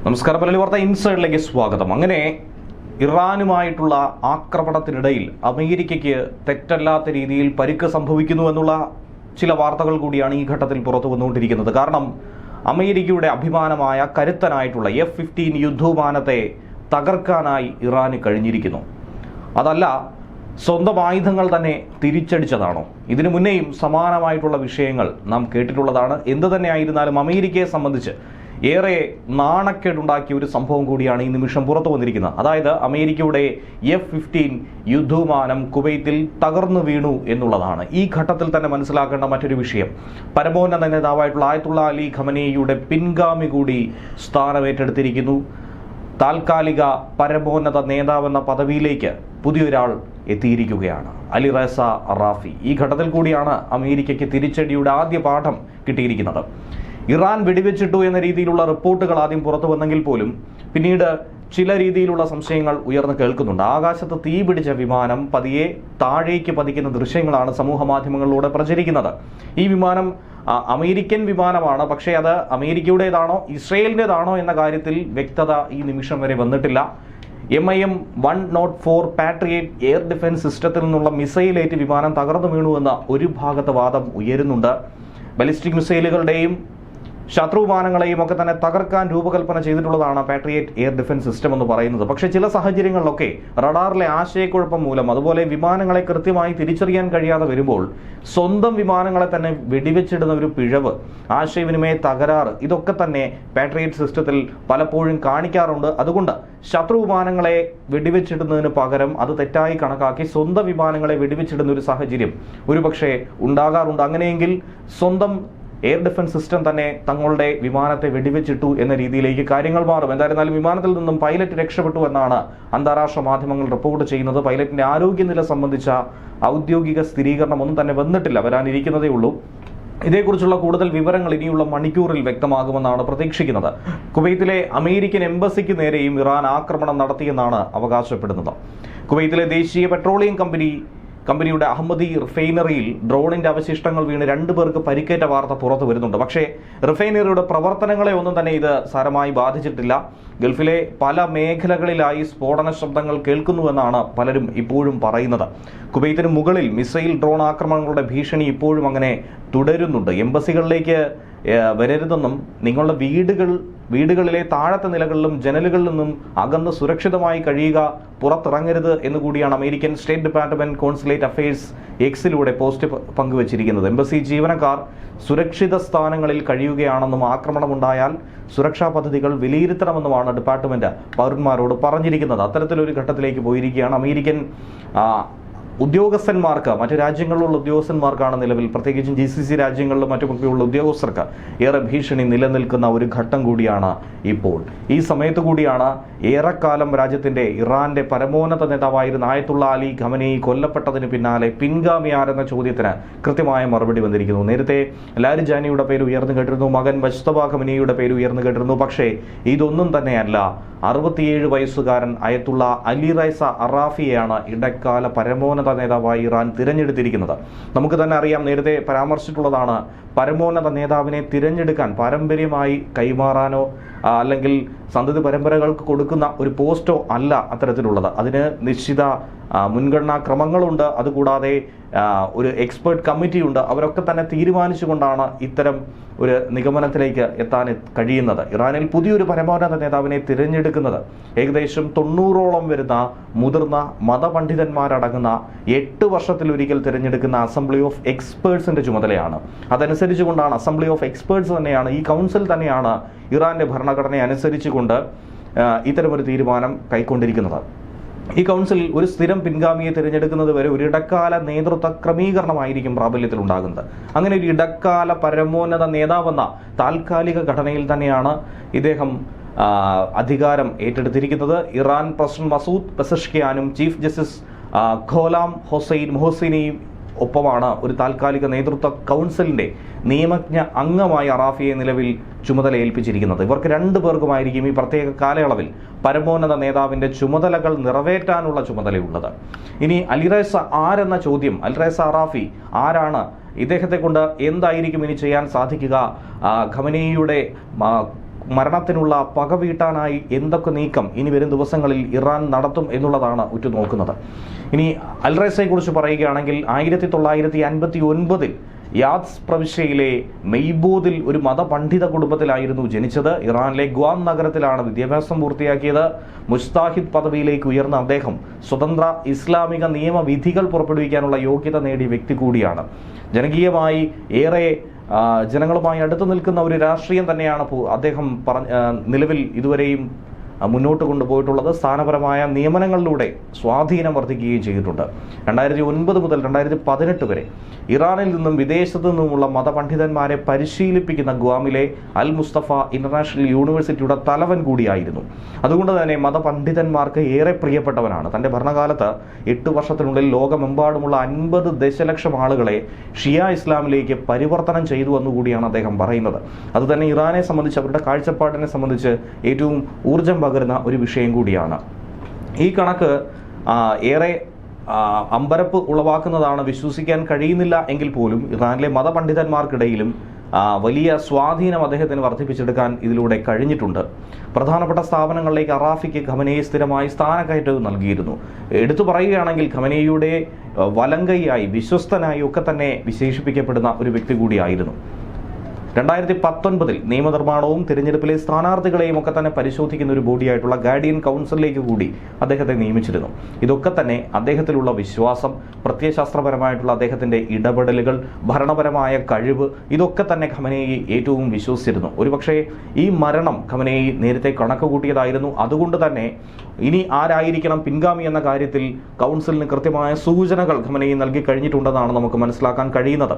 നമസ്കാരം. മലയാളി വാർത്ത ഇൻസൈഡിലേക്ക് സ്വാഗതം. അങ്ങനെ ഇറാനുമായിട്ടുള്ള ആക്രമണത്തിനിടയിൽ അമേരിക്കയ്ക്ക് തെറ്റല്ലാത്ത രീതിയിൽ പരിക്ക് സംഭവിക്കുന്നു എന്നുള്ള ചില വാർത്തകൾ കൂടിയാണ് ഈ ഘട്ടത്തിൽ പുറത്തു വന്നുകൊണ്ടിരിക്കുന്നത്. കാരണം അമേരിക്കയുടെ അഭിമാനമായ കരുത്തനായിട്ടുള്ള F-15 യുദ്ധവിമാനത്തെ തകർക്കാനായി ഇറാന് കഴിഞ്ഞിരിക്കുന്നു. അതല്ല, സ്വന്തം ആയുധങ്ങൾ തന്നെ തിരിച്ചടിച്ചതാണോ? ഇതിനു മുന്നേയും സമാനമായിട്ടുള്ള വിഷയങ്ങൾ നാം കേട്ടിട്ടുള്ളതാണ്. എന്തു തന്നെയായിരുന്നാലും അമേരിക്കയെ സംബന്ധിച്ച് ഏറെ നാണക്കേടുണ്ടാക്കിയ ഒരു സംഭവം കൂടിയാണ് ഈ നിമിഷം പുറത്തു വന്നിരിക്കുന്നത്. അതായത് അമേരിക്കയുടെ F-15 യുദ്ധവിമാനം കുവൈത്തിൽ തകർന്നു വീണു എന്നുള്ളതാണ്. ഈ ഘട്ടത്തിൽ തന്നെ മനസ്സിലാക്കേണ്ട മറ്റൊരു വിഷയം, പരമോന്നത നേതാവായിട്ടുള്ള ആയത്തുള്ള അലി ഖമനേയിയുടെ പിൻഗാമി കൂടി സ്ഥാനമേറ്റെടുത്തിരിക്കുന്നു. താൽക്കാലിക പരമോന്നത നേതാവെന്ന പദവിയിലേക്ക് പുതിയൊരാൾ എത്തിയിരിക്കുകയാണ്, അലി റസ അറാഫി. ഈ ഘട്ടത്തിൽ കൂടിയാണ് അമേരിക്കയ്ക്ക് തിരിച്ചടിയുടെ ആദ്യ പാഠം കിട്ടിയിരിക്കുന്നത്. ഇറാൻ വെടിവെച്ചിട്ടു എന്ന രീതിയിലുള്ള റിപ്പോർട്ടുകൾ ആദ്യം പുറത്തു വന്നെങ്കിൽ പോലും പിന്നീട് ചില രീതിയിലുള്ള സംശയങ്ങൾ ഉയർന്നു കേൾക്കുന്നുണ്ട്. ആകാശത്ത് തീ പിടിച്ച വിമാനം പതിയെ താഴേക്ക് പതിക്കുന്ന ദൃശ്യങ്ങളാണ് സമൂഹ മാധ്യമങ്ങളിലൂടെ പ്രചരിക്കുന്നത്. ഈ വിമാനം അമേരിക്കൻ വിമാനമാണ്, പക്ഷേ അത് അമേരിക്കയുടേതാണോ ഇസ്രയേലിൻ്റെതാണോ എന്ന കാര്യത്തിൽ വ്യക്തത ഈ നിമിഷം വരെ വന്നിട്ടില്ല. MIM-104 പാട്രിയറ്റ് എയർ ഡിഫൻസ് സിസ്റ്റത്തിൽ നിന്നുള്ള മിസൈലേറ്റ് വിമാനം തകർന്നു വീണുവെന്ന ഒരു ഭാഗത്ത് വാദം ഉയരുന്നുണ്ട്. ബലിസ്റ്റിക് മിസൈലുകളുടെയും ശത്രു വിമാനങ്ങളെയും ഒക്കെ തന്നെ തകർക്കാൻ രൂപകൽപ്പന ചെയ്തിട്ടുള്ളതാണ് പാട്രിയറ്റ് എയർ ഡിഫൻസ് സിസ്റ്റം എന്ന് പറയുന്നത്. പക്ഷേ ചില സാഹചര്യങ്ങളിലൊക്കെ റഡാറിലെ ആശയക്കുഴപ്പം മൂലം, അതുപോലെ വിമാനങ്ങളെ കൃത്യമായി തിരിച്ചറിയാൻ കഴിയാതെ വരുമ്പോൾ സ്വന്തം വിമാനങ്ങളെ തന്നെ വെടിവെച്ചിടുന്ന ഒരു പിഴവ്, ആശയവിനിമയ തകരാറ്, ഇതൊക്കെ തന്നെ പാട്രിയറ്റ് സിസ്റ്റത്തിൽ പലപ്പോഴും കാണിക്കാറുണ്ട്. അതുകൊണ്ട് ശത്രു വിമാനങ്ങളെ വെടിവെച്ചിടുന്നതിന് പകരം അത് തെറ്റായി കണക്കാക്കി സ്വന്തം വിമാനങ്ങളെ വെടിവെച്ചിടുന്ന ഒരു സാഹചര്യം ഒരുപക്ഷെ ഉണ്ടാകാറുണ്ട്. അങ്ങനെയെങ്കിൽ സ്വന്തം എയർ ഡിഫൻസ് സിസ്റ്റം തന്നെ തങ്ങളുടെ വിമാനത്തെ വെടിവെച്ചിട്ടു എന്ന രീതിയിലേക്ക് കാര്യങ്ങൾ മാറും. എന്തായിരുന്നാലും വിമാനത്തിൽ നിന്നും പൈലറ്റ് രക്ഷപ്പെട്ടു എന്നാണ് അന്താരാഷ്ട്ര മാധ്യമങ്ങൾ റിപ്പോർട്ട് ചെയ്യുന്നത്. പൈലറ്റിന്റെ ആരോഗ്യനില സംബന്ധിച്ച ഔദ്യോഗിക സ്ഥിരീകരണം ഒന്നും തന്നെ വന്നിട്ടില്ല, വരാനിരിക്കുന്നതേ ഉള്ളൂ. ഇതേക്കുറിച്ചുള്ള കൂടുതൽ വിവരങ്ങൾ ഇനിയുള്ള മണിക്കൂറിൽ വ്യക്തമാകുമെന്നാണ് പ്രതീക്ഷിക്കുന്നത്. കുവൈത്തിലെ അമേരിക്കൻ എംബസിക്ക് നേരെയും ഇറാൻ ആക്രമണം നടത്തിയെന്നാണ് അവകാശപ്പെടുന്നത്. കുവൈത്തിലെ ദേശീയ പെട്രോളിയം കമ്പനിയുടെ അഹമ്മദി റിഫൈനറിയിൽ ഡ്രോണിന്റെ അവശിഷ്ടങ്ങൾ വീണ് 2 പേർക്ക് പരിക്കേറ്റ വാർത്ത പുറത്തു വരുന്നുണ്ട്. പക്ഷേ റിഫൈനറിയുടെ പ്രവർത്തനങ്ങളെ ഒന്നും തന്നെ ഇത് സാരമായി ബാധിച്ചിട്ടില്ല. ഗൾഫിലെ പല മേഖലകളിലായി സ്ഫോടന ശബ്ദങ്ങൾ കേൾക്കുന്നുവെന്നാണ് പലരും ഇപ്പോഴും പറയുന്നത്. കുവൈത്തിന് മുകളിൽ മിസൈൽ ഡ്രോൺ ആക്രമണങ്ങളുടെ ഭീഷണി ഇപ്പോഴും അങ്ങനെ തുടരുന്നുണ്ട്. എംബസികളിലേക്ക് വരരുതെന്നും നിങ്ങളുടെ വീടുകളിലെ താഴത്തെ നിലകളിലും ജനലുകളിൽ നിന്നും അകന്ന് സുരക്ഷിതമായി കഴിയുക, പുറത്തിറങ്ങരുത് എന്നുകൂടിയാണ് American state department consulate affairs എക്സിലൂടെ പോസ്റ്റ് പങ്കുവച്ചിരിക്കുന്നത്. എംബസി ജീവനക്കാർ സുരക്ഷിത സ്ഥാനങ്ങളിൽ കഴിയുകയാണെന്നും ആക്രമണമുണ്ടായാൽ സുരക്ഷാ പദ്ധതികൾ വിലയിരുത്തണമെന്നുമാണ് ഡിപ്പാർട്ട്മെന്റ് പൗരന്മാരോട് പറഞ്ഞിരിക്കുന്നത്. അത്തരത്തിലൊരു ഘട്ടത്തിലേക്ക് പോയിരിക്കുകയാണ്. അമേരിക്കൻ ഉദ്യോഗസ്ഥന്മാർക്ക്, മറ്റു രാജ്യങ്ങളിലുള്ള ഉദ്യോഗസ്ഥന്മാർക്കാണ് നിലവിൽ, പ്രത്യേകിച്ചും GCC രാജ്യങ്ങളിലും മറ്റുമൊക്കെയുള്ള ഉദ്യോഗസ്ഥർക്ക് ഏറെ ഭീഷണി നിലനിൽക്കുന്ന ഒരു ഘട്ടം കൂടിയാണ് ഇപ്പോൾ. ഈ സമയത്ത് കൂടിയാണ് ഏറെക്കാലം ഇറാന്റെ പരമോന്നത നേതാവായിരുന്ന ആയത്തുള്ള അലി ഖമനേയി കൊല്ലപ്പെട്ടതിന് പിന്നാലെ പിൻഗാമി ആരെന്ന ചോദ്യത്തിന് കൃത്യമായ മറുപടി വന്നിരിക്കുന്നു. നേരത്തെ ലാരിജാനിയുടെ പേര് ഉയർന്നു കേട്ടിരുന്നു, മകൻ മുജ്തബ ഖമനേയിയുടെ പേര് ഉയർന്നു കേട്ടിരുന്നു. പക്ഷേ ഇതൊന്നും തന്നെയല്ല 67 വയസ്സുകാരൻ ആയത്തുള്ള അലി റസ അറാഫിയെയാണ് ഇടക്കാല പരമോന്നത നേതാവായി ഇറാൻ തിരഞ്ഞെടുത്തിരിക്കുന്നത്. നമുക്ക് തന്നെ അറിയാം, നേരത്തെ പരാമർശിച്ചിട്ടുള്ളതാണ്, പരമോന്നത നേതാവിനെ തിരഞ്ഞെടുക്കാൻ പാരമ്പര്യമായി കൈമാറാനോ അല്ലെങ്കിൽ സന്തതി പരമ്പരകൾക്ക് കൊടുക്കുന്ന ഒരു പോസ്റ്റോ അല്ല അത്തരത്തിലുള്ളത്. അതിന് നിശ്ചിത മുൻഗണനാ ക്രമങ്ങളുണ്ട്. അതുകൂടാതെ ഒരു എക്സ്പേർട്ട് കമ്മിറ്റിയുണ്ട്. അവരൊക്കെ തന്നെ തീരുമാനിച്ചുകൊണ്ടാണ് ഇത്തരം ഒരു നിഗമനത്തിലേക്ക് എത്താൻ കഴിയുന്നത്. ഇറാനിൽ പുതിയൊരു പരമോന്നത നേതാവിനെ തിരഞ്ഞെടുക്കുന്നത് ഏകദേശം 90ഓളം വരുന്ന മുതിർന്ന മതപണ്ഡിതന്മാരടങ്ങുന്ന 8 വർഷത്തിലൊരിക്കൽ തിരഞ്ഞെടുക്കുന്ന അസംബ്ലി ഓഫ് എക്സ്പേർട്സിന്റെ ചുമതലയാണ്. അതനുസരിച്ചുകൊണ്ടാണ്, അസംബ്ലി ഓഫ് എക്സ്പേർട്സ് തന്നെയാണ്, ഈ കൗൺസിൽ തന്നെയാണ് ഇറാന്റെ ഭരണഘടനയെ അനുസരിച്ചുകൊണ്ട് ഇത്തരമൊരു തീരുമാനം കൈക്കൊണ്ടിരിക്കുന്നത്. ഈ കൗൺസിലിൽ ഒരു സ്ഥിരം പിൻഗാമിയെ തിരഞ്ഞെടുക്കുന്നത് വരെ ഒരു ഇടക്കാല നേതൃത്വ ക്രമീകരണമായിരിക്കും പ്രാബല്യത്തിൽ ഉണ്ടാകുന്നത്. അങ്ങനെ ഒരു ഇടക്കാല പരമോന്നത നേതാവെന്ന താൽക്കാലിക ഘടനയിൽ തന്നെയാണ് ഇദ്ദേഹം അധികാരം ഏറ്റെടുത്തിരിക്കുന്നത്. ഇറാൻ പ്രസിഡന്റ് മസൂദ് പെസഷ്കിയാനും ചീഫ് ജസ്റ്റിസ് ഖോലാം ഹൊസൈൻ മൊഹസിനെയും ഒപ്പമാണ് ഒരു താൽക്കാലിക നേതൃത്വ കൗൺസിലിന്റെ നിയമജ്ഞ അംഗമായി അറാഫിയെ നിലവിൽ ചുമതല ഏൽപ്പിച്ചിരിക്കുന്നത്. ഇവർക്ക് 2 പേർക്കുമായിരിക്കും ഈ പ്രത്യേക കാലയളവിൽ പരമോന്നത നേതാവിന്റെ ചുമതലകൾ നിറവേറ്റാനുള്ള ചുമതലയുള്ളത്. ഇനി അലി റസ ആരെന്ന ചോദ്യം, അലി റസ അറാഫി ആരാണ്, ഇദ്ദേഹത്തെ കൊണ്ട് എന്തായിരിക്കും ഇനി ചെയ്യാൻ സാധിക്കുക, ഖമനേയിയുടെ മരണത്തിനുള്ള പക വീട്ടാനായി എന്തൊക്കെ നീക്കം ഇനി വരും ദിവസങ്ങളിൽ ഇറാൻ നടത്തും എന്നുള്ളതാണ് ഉറ്റുനോക്കുന്നത്. ഇനി അൽറൈസയെ കുറിച്ച് പറയുകയാണെങ്കിൽ 1959 യാദ്സ് പ്രവിശ്യയിലെ മെയ്ബൂദിൽ ഒരു മതപണ്ഡിത കുടുംബത്തിലായിരുന്നു ജനിച്ചത്. ഇറാനിലെ ഗ്വാം നഗരത്തിലാണ് വിദ്യാഭ്യാസം പൂർത്തിയാക്കിയത്. മുസ്താഹിദ് പദവിയിലേക്ക് ഉയർന്ന അദ്ദേഹം സ്വതന്ത്ര ഇസ്ലാമിക നിയമവിധികൾ പുറപ്പെടുവിക്കാനുള്ള യോഗ്യത നേടിയ വ്യക്തി കൂടിയാണ്. ജനകീയമായി ഏറെ ജനങ്ങളുമായി അടുത്തു നിൽക്കുന്ന ഒരു രാഷ്ട്രീയം തന്നെയാണ് അദ്ദേഹം നിലവിൽ ഇതുവരെയും മുന്നോട്ട് കൊണ്ടുപോയിട്ടുള്ളത്. സ്ഥാനപരമായ നിയമനങ്ങളിലൂടെ സ്വാധീനം വർദ്ധിക്കുകയും ചെയ്തിട്ടുണ്ട്. 2009 മുതൽ 2018 വരെ ഇറാനിൽ നിന്നും വിദേശത്തു നിന്നുമുള്ള മതപണ്ഡിതന്മാരെ പരിശീലിപ്പിക്കുന്ന ഗ്വാമിലെ അൽ മുസ്തഫ ഇന്റർനാഷണൽ യൂണിവേഴ്സിറ്റിയുടെ തലവൻ കൂടിയായിരുന്നു. അതുകൊണ്ട് തന്നെ മതപണ്ഡിതന്മാർക്ക് ഏറെ പ്രിയപ്പെട്ടവനാണ്. തന്റെ ഭരണകാലത്ത് 8 വർഷത്തിനുള്ളിൽ ലോകമെമ്പാടുമുള്ള 50 ദശലക്ഷം ആളുകളെ ഷിയ ഇസ്ലാമിലേക്ക് പരിവർത്തനം ചെയ്തു എന്നുകൂടിയാണ് അദ്ദേഹം പറയുന്നത്. അതുതന്നെ ഇറാനെ സംബന്ധിച്ച്, അവരുടെ കാഴ്ചപ്പാടിനെ സംബന്ധിച്ച് ഏറ്റവും ഊർജം പകരുന്ന ഒരു വിഷയം കൂടിയാണ്. ഈ കണക്ക് ഏറെ അമ്പരപ്പ് ഉളവാക്കുന്നതാണ്. വിശ്വസിക്കാൻ കഴിയുന്നില്ല എങ്കിൽ പോലും ഇറാനിലെ മതപണ്ഡിതന്മാർക്കിടയിലും വലിയ സ്വാധീനം അദ്ദേഹത്തിന് വർദ്ധിപ്പിച്ചെടുക്കാൻ ഇതിലൂടെ കഴിഞ്ഞിട്ടുണ്ട്. പ്രധാനപ്പെട്ട സ്ഥാപനങ്ങളിലേക്ക് അറാഫിക്ക് ഖമനേയി സ്ഥിരമായി സ്ഥാനക്കയറ്റവും നൽകിയിരുന്നു. എടുത്തു പറയുകയാണെങ്കിൽ ഖമനേയിയുടെ വലങ്കൈയായി, വിശ്വസ്തനായി ഒക്കെ തന്നെ വിശേഷിപ്പിക്കപ്പെടുന്ന ഒരു വ്യക്തി കൂടിയായിരുന്നു. 2019 നിയമനിർമ്മാണവും തിരഞ്ഞെടുപ്പിലെ സ്ഥാനാർത്ഥികളെയും ഒക്കെ തന്നെ പരിശോധിക്കുന്ന ഒരു ബോഡിയായിട്ടുള്ള ഗാർഡിയൻ കൗൺസിലിലേക്ക് കൂടി അദ്ദേഹത്തെ നിയമിച്ചിരുന്നു. ഇതൊക്കെ തന്നെ അദ്ദേഹത്തിലുള്ള വിശ്വാസം, പ്രത്യയശാസ്ത്രപരമായിട്ടുള്ള അദ്ദേഹത്തിന്റെ ഇടപെടലുകൾ, ഭരണപരമായ കഴിവ്, ഇതൊക്കെ തന്നെ ഖമനേയി ഏറ്റവും വിശ്വസിച്ചിരുന്നു. ഒരുപക്ഷെ ഈ മരണം ഖമനേയി നേരത്തെ കണക്ക് കൂട്ടിയതായിരുന്നു. അതുകൊണ്ട് തന്നെ ഇനി ആരായിരിക്കണം പിൻഗാമി എന്ന കാര്യത്തിൽ കൗൺസിലിന് കൃത്യമായ സൂചനകൾ ഖമനേയി നൽകി കഴിഞ്ഞിട്ടുണ്ടെന്നാണ് നമുക്ക് മനസ്സിലാക്കാൻ കഴിയുന്നത്.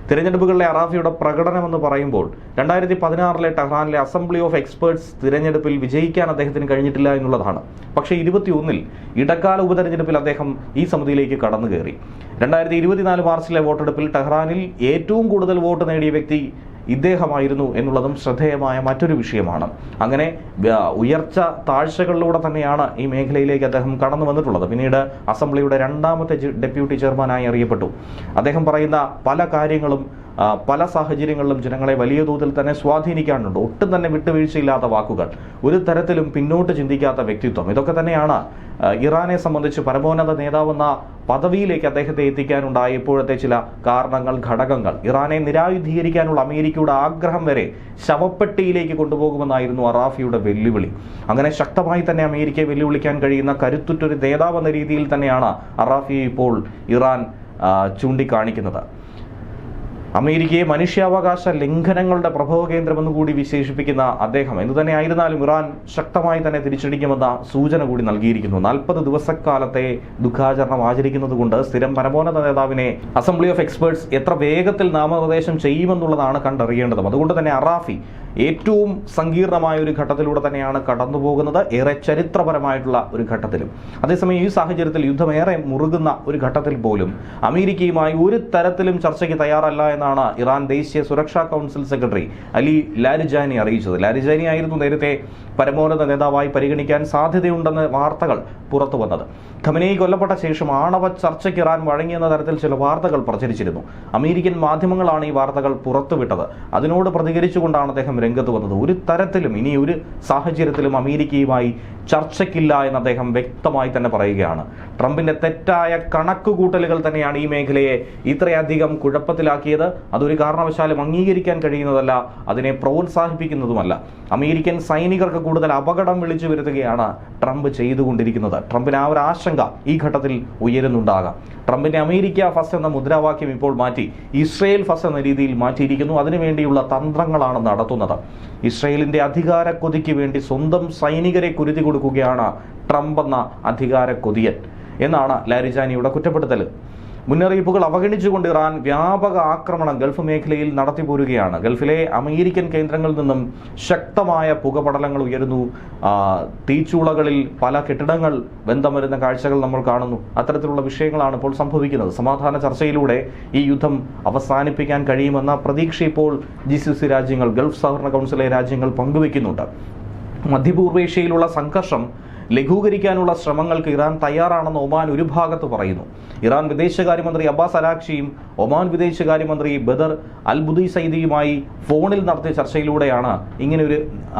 തിരഞ്ഞെടുപ്പുകളിലെ അറാഫിയുടെ പ്രകടനമെന്ന് പറയുമ്പോൾ 2016 ടെഹ്റാനിലെ അസംബ്ലി ഓഫ് എക്സ്പേർട്സ് തിരഞ്ഞെടുപ്പിൽ വിജയിക്കാൻ അദ്ദേഹത്തിന് കഴിഞ്ഞിട്ടില്ല എന്നുള്ളതാണ്. പക്ഷേ 2021 ഇടക്കാല ഉപതെരഞ്ഞെടുപ്പിൽ അദ്ദേഹം ഈ സമിതിയിലേക്ക് കടന്നു കയറി. 2024 മാർച്ചിലെ വോട്ടെടുപ്പിൽ ടെഹ്റാനിൽ ഏറ്റവും കൂടുതൽ വോട്ട് നേടിയ വ്യക്തി ഇദ്ദേഹമായിരുന്നു എന്നുള്ളതും ശ്രദ്ധേയമായ മറ്റൊരു വിഷയമാണ്. അങ്ങനെ ഉയർച്ച താഴ്ചകളിലൂടെ തന്നെയാണ് ഈ മേഖലയിലേക്ക് അദ്ദേഹം കടന്നു വന്നിട്ടുള്ളത്. പിന്നീട് അസംബ്ലിയുടെ 2ാമത്തെ ഡെപ്യൂട്ടി ചെയർമാനായി അറിയപ്പെട്ടു. അദ്ദേഹം പറയുന്ന പല കാര്യങ്ങളും പല സാഹചര്യങ്ങളിലും ജനങ്ങളെ വലിയ തോതിൽ തന്നെ സ്വാധീനിക്കാനുണ്ട്. ഒട്ടും തന്നെ വിട്ടുവീഴ്ചയില്ലാത്ത വാക്കുകൾ, ഒരു തരത്തിലും പിന്നോട്ട് ചിന്തിക്കാത്ത വ്യക്തിത്വം, ഇതൊക്കെ തന്നെയാണ് ഇറാനെ സംബന്ധിച്ച് പരമോന്നത നേതാവെന്ന പദവിയിലേക്ക് അദ്ദേഹത്തെ എത്തിക്കാനുണ്ടായ ഇപ്പോഴത്തെ ചില കാരണങ്ങൾ, ഘടകങ്ങൾ. ഇറാനെ നിരായുധീകരിക്കാനുള്ള അമേരിക്കയുടെ ആഗ്രഹം വരെ ശവപ്പെട്ടിയിലേക്ക് കൊണ്ടുപോകുമെന്നായിരുന്നു അറാഫിയുടെ വെല്ലുവിളി. അങ്ങനെ ശക്തമായി തന്നെ അമേരിക്കയെ വെല്ലുവിളിക്കാൻ കഴിയുന്ന കരുത്തുറ്റൊരു നേതാവെന്ന രീതിയിൽ തന്നെയാണ് അറാഫിയെ ഇപ്പോൾ ഇറാൻ ചൂണ്ടിക്കാണിക്കുന്നത്. അമേരിക്കയെ മനുഷ്യാവകാശ ലംഘനങ്ങളുടെ പ്രഭവ കേന്ദ്രമെന്ന് കൂടി വിശേഷിപ്പിക്കുന്ന അദ്ദേഹം എന്തുതന്നെ ആയിരുന്നാലും ഇറാൻ ശക്തമായി തന്നെ തിരിച്ചടിക്കുമെന്ന സൂചന കൂടി നൽകിയിരിക്കുന്നു. 40 ദിവസക്കാലത്തെ ദുഃഖാചരണം ആചരിക്കുന്നത് കൊണ്ട് സ്ഥിരം പരമോന്നത നേതാവിനെ അസംബ്ലി ഓഫ് എക്സ്പേർട്സ് എത്ര വേഗത്തിൽ നാമനിർദ്ദേശം ചെയ്യുമെന്നുള്ളതാണ് കണ്ടറിയേണ്ടതും. അതുകൊണ്ട് തന്നെ അറാഫി ഏറ്റവും സങ്കീർണമായ ഒരു ഘട്ടത്തിലൂടെ തന്നെയാണ് കടന്നുപോകുന്നത്, ഏറെ ചരിത്രപരമായിട്ടുള്ള ഒരു ഘട്ടത്തിലും. അതേസമയം ഈ സാഹചര്യത്തിൽ യുദ്ധമേറെ മുറുകുന്ന ഒരു ഘട്ടത്തിൽ പോലും അമേരിക്കയുമായി ഒരു തരത്തിലും ചർച്ചയ്ക്ക് തയ്യാറല്ല എന്നാണ് ഇറാൻ ദേശീയ സുരക്ഷാ കൗൺസിൽ സെക്രട്ടറി അലി ലാരിജാനി അറിയിച്ചത്. ലാരിജാനി ആയിരുന്നു നേരത്തെ പരമോന്നത നേതാവായി പരിഗണിക്കാൻ സാധ്യതയുണ്ടെന്ന് വാർത്തകൾ പുറത്തു വന്നത്. ഖമനേയി കൊല്ലപ്പെട്ട ശേഷം ആണവ ചർച്ചയ്ക്ക് ഇറാൻ വഴങ്ങിയെന്ന തരത്തിൽ ചില വാർത്തകൾ പ്രചരിച്ചിരുന്നു. അമേരിക്കൻ മാധ്യമങ്ങളാണ് ഈ വാർത്തകൾ പുറത്തുവിട്ടത്. അതിനോട് പ്രതികരിച്ചുകൊണ്ടാണ് അദ്ദേഹം രംഗത്ത് വന്നത്. ഒരു തരത്തിലും ഇനി ഒരു സാഹചര്യത്തിലും അമേരിക്കയുമായി ചർച്ചയ്ക്കില്ല എന്ന് അദ്ദേഹം വ്യക്തമായി തന്നെ പറയുകയാണ്. ട്രംപിന്റെ തെറ്റായ കണക്കുകൂട്ടലുകൾ തന്നെയാണ് ഈ മേഖലയെ ഇത്രയധികം കുഴപ്പത്തിലാക്കിയത്. അതൊരു കാരണവശാലും അംഗീകരിക്കാൻ കഴിയുന്നതല്ല, അതിനെ പ്രോത്സാഹിപ്പിക്കുന്നതുമല്ല. അമേരിക്കൻ സൈനികർക്ക് കൂടുതൽ അപകടം വിളിച്ചു വരുത്തുകയാണ് ട്രംപ് ചെയ്തുകൊണ്ടിരിക്കുന്നത്. ട്രംപിന് ആ ഒരു ആശങ്ക ഈ ഘട്ടത്തിൽ ഉയരുന്നുണ്ടാകാം. ട്രംപിന്റെ അമേരിക്ക ഫസ്റ്റ് എന്ന മുദ്രാവാക്യം ഇപ്പോൾ മാറ്റി ഇസ്രയേൽ ഫസ്റ്റ് എന്ന രീതിയിൽ മാറ്റിയിരിക്കുന്നു. അതിനുവേണ്ടിയുള്ള തന്ത്രങ്ങളാണ് നടത്തുന്നത്. ഇസ്രയേലിന്റെ അധികാര കൊതിക്ക് വേണ്ടി സ്വന്തം സൈനികരെ കുരുതി കൊടുക്കുകയാണ് ട്രംപ് എന്ന അധികാര കൊതിയൻ എന്നാണ് ലാരിജാനിയുടെ കുറ്റപ്പെടുത്തൽ. മുന്നറിയിപ്പുകൾ അവഗണിച്ചുകൊണ്ട് ഇറാൻ വ്യാപക ആക്രമണം ഗൾഫ് മേഖലയിൽ നടത്തിപ്പോരുകയാണ്. ഗൾഫിലെ അമേരിക്കൻ കേന്ദ്രങ്ങളിൽ നിന്നും ശക്തമായ പുകപടലങ്ങൾ ഉയരുന്നു. തീച്ചൂളകളിൽ പല കെട്ടിടങ്ങൾ വെന്തം വരുന്ന കാഴ്ചകൾ നമ്മൾ കാണുന്നു. അത്തരത്തിലുള്ള വിഷയങ്ങളാണ് ഇപ്പോൾ സംഭവിക്കുന്നത്. സമാധാന ചർച്ചയിലൂടെ ഈ യുദ്ധം അവസാനിപ്പിക്കാൻ കഴിയുമെന്ന പ്രതീക്ഷ ഇപ്പോൾ GCC രാജ്യങ്ങൾ, ഗൾഫ് സഹകരണ കൗൺസിലെ രാജ്യങ്ങൾ പങ്കുവെക്കുന്നുണ്ട്. മധ്യപൂർവേഷ്യയിലുള്ള സംഘർഷം ലഘൂകരിക്കാനുള്ള ശ്രമങ്ങൾക്ക് ഇറാൻ തയ്യാറാണെന്ന് ഒമാൻ ഒരു ഭാഗത്ത് പറയുന്നു. ഇറാൻ വിദേശകാര്യമന്ത്രി അബ്ബാസ് അരാക്ഷിയും ഒമാൻ വിദേശകാര്യമന്ത്രി ബദർ അൽ-ബുദി സൈദിയുമായി ഫോണിൽ നടത്തിയ ചർച്ചയിലൂടെയാണ് ഇങ്ങനെ ഒരു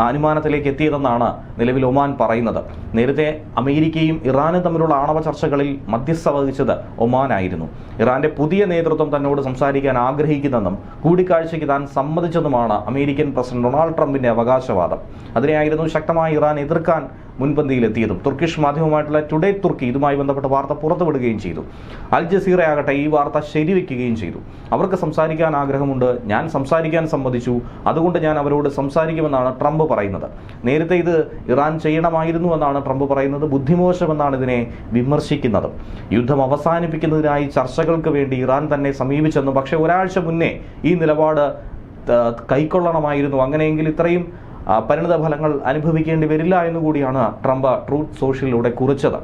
അനുമാനത്തിലേക്ക് എത്തിയതെന്നാണ് നിലവിൽ ഒമാൻ പറയുന്നത്. നേരത്തെ അമേരിക്കയും ഇറാനും തമ്മിലുള്ള ആണവ ചർച്ചകളിൽ മധ്യസ്ഥ വഹിച്ചത് ഒമാനായിരുന്നു. ഇറാന്റെ പുതിയ നേതൃത്വം തന്നോട് സംസാരിക്കാൻ ആഗ്രഹിക്കുന്നെന്നും കൂടിക്കാഴ്ചയ്ക്ക് താൻ സമ്മതിച്ചെന്നുമാണ് അമേരിക്കൻ പ്രസിഡന്റ് ഡൊണാൾഡ് ട്രംപിന്റെ അവകാശവാദം. അതിനെയായിരുന്നു ശക്തമായി ഇറാൻ എതിർക്കാൻ മുൻപന്തിയിലെത്തിയതും. തുർക്കിഷ് മാധ്യമമായിട്ടുള്ള ടുഡേ തുർക്കി ഇതുമായി ബന്ധപ്പെട്ട വാർത്ത പുറത്തുവിടുകയും ചെയ്തു. അൽ ജസീറയാകട്ടെ ഈ വാർത്ത ശരിവെക്കുകയും ചെയ്തു. അവർക്ക് സംസാരിക്കാൻ ആഗ്രഹമുണ്ട്, ഞാൻ സംസാരിക്കാൻ സമ്മതിച്ചു, അതുകൊണ്ട് ഞാൻ അവരോട് സംസാരിക്കുമെന്നാണ് ട്രംപ് പറയുന്നത്. നേരത്തെ ഇത് ഇറാൻ ചെയ്യണമായിരുന്നു എന്നാണ് ട്രംപ് പറയുന്നത്. ബുദ്ധിമോശമെന്നാണ് ഇതിനെ വിമർശിക്കുന്നത്. യുദ്ധം അവസാനിപ്പിക്കുന്നതിനായി ചർച്ചകൾക്ക് വേണ്ടി ഇറാൻ തന്നെ സമീപിച്ചെന്നും പക്ഷേ ഒരാഴ്ച മുന്നേ ഈ നിലപാട് കൈക്കൊള്ളണമായിരുന്നു, അങ്ങനെയെങ്കിൽ ഇത്രയും പരിണിത ഫലങ്ങൾ അനുഭവിക്കേണ്ടി വരില്ല എന്നുകൂടിയാണ് ട്രംപ് ട്രൂത്ത് സോഷ്യലിലൂടെ കുറിച്ചത്.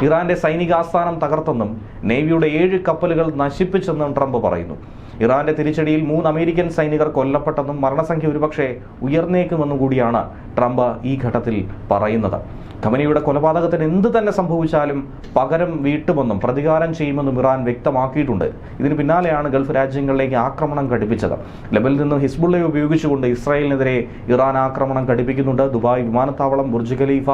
ഇറാന്റെ സൈനിക ആസ്ഥാനം തകർത്തെന്നും നേവിയുടെ 7 കപ്പലുകൾ നശിപ്പിച്ചെന്നും ട്രംപ് പറയുന്നു. ഇറാന്റെ തിരിച്ചടിയിൽ 3 അമേരിക്കൻ സൈനികർ കൊല്ലപ്പെട്ടെന്നും മരണസംഖ്യ ഒരുപക്ഷെ ഉയർന്നേക്കുമെന്നും കൂടിയാണ് ട്രംപ് ഈ ഘട്ടത്തിൽ പറയുന്നത്. ഖമനിയുടെ കൊലപാതകത്തിന് എന്ത് തന്നെ സംഭവിച്ചാലും പകരം വീട്ടുമെന്നും പ്രതികാരം ചെയ്യുമെന്നും ഇറാൻ വ്യക്തമാക്കിയിട്ടുണ്ട്. ഇതിന് പിന്നാലെയാണ് ഗൾഫ് രാജ്യങ്ങളിലേക്ക് ആക്രമണം ഘടിപ്പിച്ചത്. ലെബനിൽ നിന്ന് ഹിസ്ബുള്ളയെ ഉപയോഗിച്ചുകൊണ്ട് ഇസ്രായേലിനെതിരെ ഇറാൻ ആക്രമണം ഘടിപ്പിക്കുന്നുണ്ട്. ദുബായ് വിമാനത്താവളം, ബുർജ് ഖലീഫ,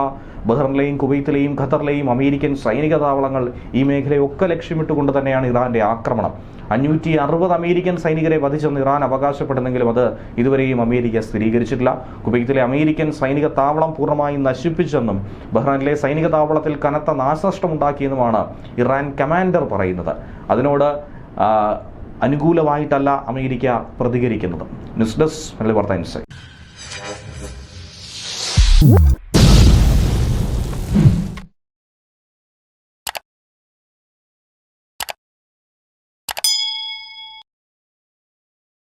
ബഹ്റിനിലെയും കുവൈത്തിലെയും ഖത്തറിലെയും അമേരിക്കൻ സൈനിക താവളങ്ങൾ, ഈ മേഖലയൊക്കെ ലക്ഷ്യമിട്ടുകൊണ്ട് തന്നെയാണ് ഇറാന്റെ ആക്രമണം. 560 അമേരിക്കൻ സൈനികരെ വധിച്ചെന്ന് ഇറാൻ അവകാശപ്പെടുന്നെങ്കിലും അത് ഇതുവരെയും അമേരിക്ക സ്ഥിരീകരിച്ചിട്ടില്ല. കുവൈത്തിലെ അമേരിക്കൻ സൈനിക താവളം പൂർണ്ണമായും നശിപ്പിച്ചെന്നും ബഹ്റൈനിലെ സൈനിക താവളത്തിൽ കനത്ത നാശനഷ്ടമുണ്ടാക്കിയെന്നുമാണ് ഇറാൻ കമാൻഡർ പറയുന്നത്. അതിനോട് അനുകൂലമായിട്ടല്ല അമേരിക്ക പ്രതികരിക്കുന്നത്. ന്യൂസ് ഡെസ്ക് മലയാളി വാർത്ത ഇൻസൈറ്റ്.